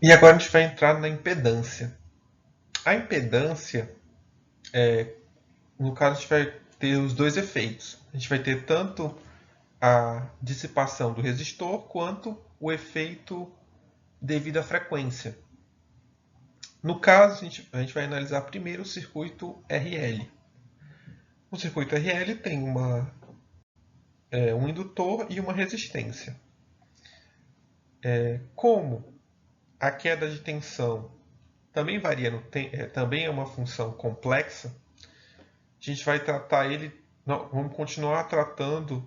E agora a gente vai entrar na impedância. A impedância, no caso, a gente vai ter os dois efeitos. A gente vai ter tanto a dissipação do resistor quanto o efeito devido à frequência. No caso, a gente vai analisar primeiro o circuito RL. O circuito RL tem um indutor e uma resistência. Como a queda de tensão também varia também é uma função complexa, a gente vai tratar ele, não, vamos continuar tratando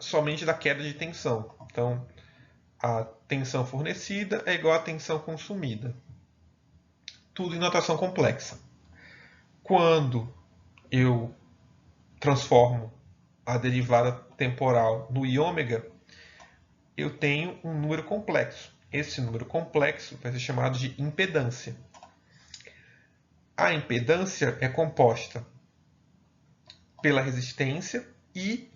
somente da queda de tensão. Então, a tensão fornecida é igual à tensão consumida. Tudo em notação complexa. Quando eu transformo a derivada temporal no iômega, eu tenho um número complexo. Esse número complexo vai ser chamado de impedância. A impedância é composta pela resistência e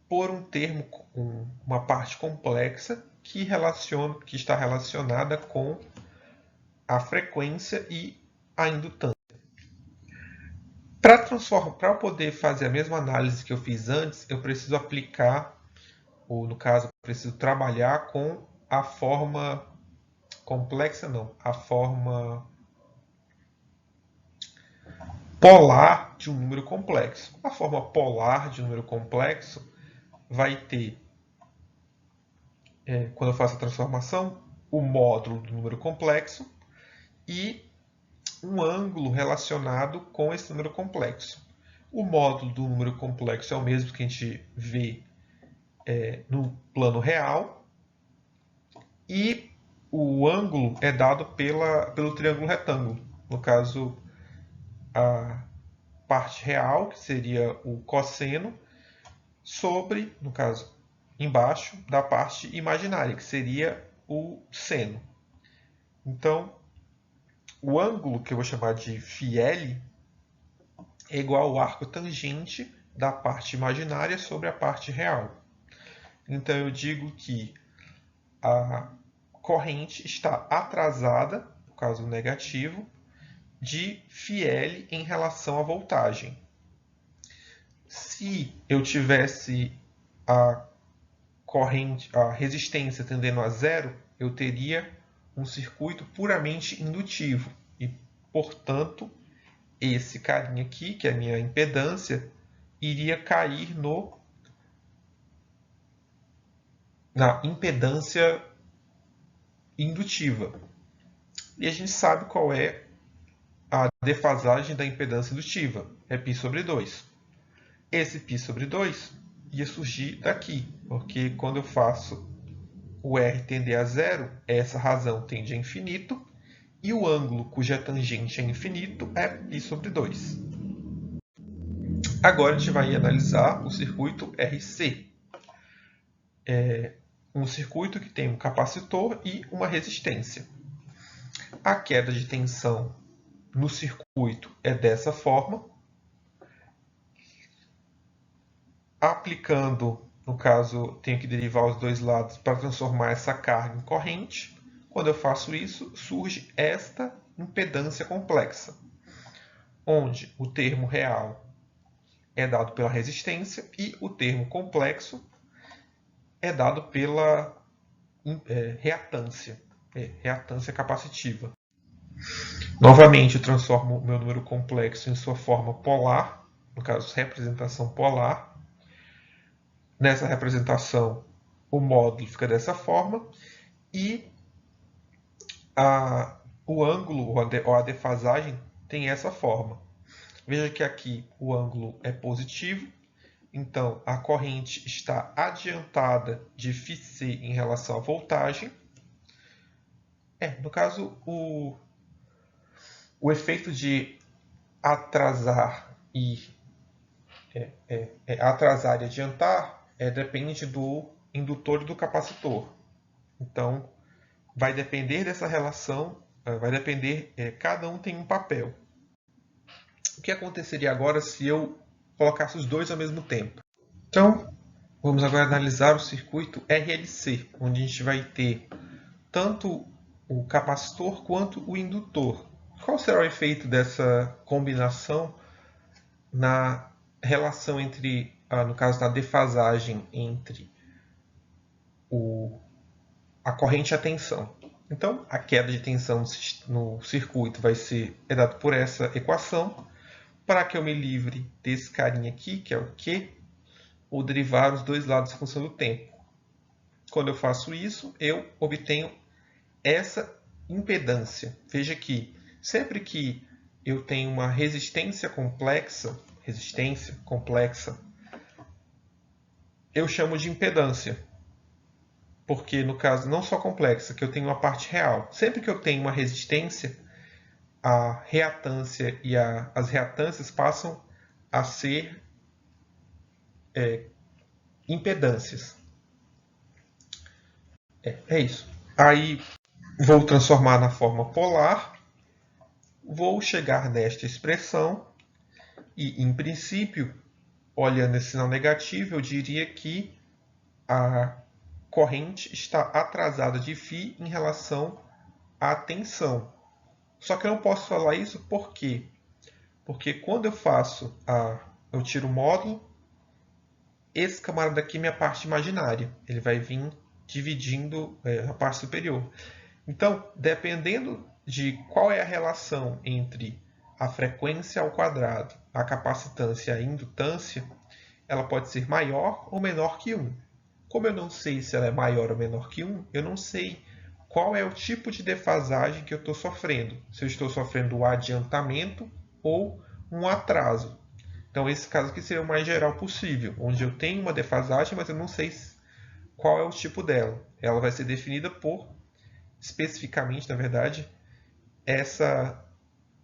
por um termo, uma parte complexa que está relacionada com a frequência e a indutância. Para poder fazer a mesma análise que eu fiz antes, eu preciso aplicar, ou no caso, eu preciso trabalhar com a forma complexa, não, a forma polar de um número complexo. A forma polar de um número complexo vai ter, quando eu faço a transformação, o módulo do número complexo e um ângulo relacionado com esse número complexo. O módulo do número complexo é o mesmo que a gente vê no plano real e o ângulo é dado pelo triângulo retângulo. No caso, a parte real, que seria o cosseno, sobre, no caso, embaixo da parte imaginária, que seria o seno. Então, o ângulo, que eu vou chamar de φL, é igual ao arco tangente da parte imaginária sobre a parte real. Então, eu digo que a corrente está atrasada, no caso negativo, de φL em relação à voltagem. Se eu tivesse a resistência tendendo a zero, eu teria um circuito puramente indutivo e, portanto, esse carinha aqui, que é a minha impedância, iria cair na impedância indutiva. E a gente sabe qual é a defasagem da impedância indutiva, é π sobre 2. Esse π sobre 2 ia surgir daqui, porque quando eu faço o R tender a zero, essa razão tende a infinito, e o ângulo cuja tangente é infinito é π sobre 2. Agora a gente vai analisar o circuito RC. É um circuito que tem um capacitor e uma resistência. A queda de tensão no circuito é dessa forma. Aplicando, no caso, tenho que derivar os dois lados para transformar essa carga em corrente. Quando eu faço isso, surge esta impedância complexa, onde o termo real é dado pela resistência e o termo complexo é dado pela reatância, reatância capacitiva. Novamente, eu transformo o meu número complexo em sua forma polar, no caso, representação polar. Nessa representação, o módulo fica dessa forma e o ângulo ou a defasagem tem essa forma. Veja que aqui o ângulo é positivo, então a corrente está adiantada de φC em relação à voltagem. No caso, o efeito de atrasar e atrasar e adiantar depende do indutor e do capacitor. Então, vai depender dessa relação, vai depender, cada um tem um papel. O que aconteceria agora se eu colocasse os dois ao mesmo tempo? Então, vamos agora analisar o circuito RLC, onde a gente vai ter tanto o capacitor quanto o indutor. Qual será o efeito dessa combinação na relação entre, no caso da defasagem entre a corrente e a tensão? Então, a queda de tensão no circuito vai ser dada por essa equação. Para que eu me livre desse carinha aqui, que é o Q, vou derivar os dois lados em função do tempo. Quando eu faço isso, eu obtenho essa impedância. Veja que sempre que eu tenho uma resistência complexa, eu chamo de impedância. Porque no caso não só complexa, que eu tenho uma parte real. Sempre que eu tenho uma resistência, a reatância e as reatâncias passam a ser impedâncias. É isso. Aí vou transformar na forma polar, vou chegar nesta expressão e, em princípio, olhando esse sinal negativo, eu diria que a corrente está atrasada de φ em relação à tensão. Só que eu não posso falar isso por quê? Porque quando eu tiro o módulo, esse camarada aqui é minha parte imaginária. Ele vai vir dividindo a parte superior. Então, dependendo de qual é a relação entre a frequência ao quadrado, a capacitância e a indutância, ela pode ser maior ou menor que 1. Como eu não sei se ela é maior ou menor que 1, eu não sei qual é o tipo de defasagem que eu estou sofrendo. Se eu estou sofrendo um adiantamento ou um atraso. Então, esse caso aqui seria o mais geral possível, onde eu tenho uma defasagem, mas eu não sei qual é o tipo dela. Ela vai ser definida por, especificamente, na verdade, essa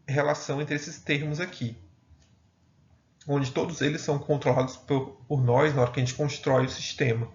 relação entre esses termos aqui, onde todos eles são controlados por nós na hora que a gente constrói o sistema.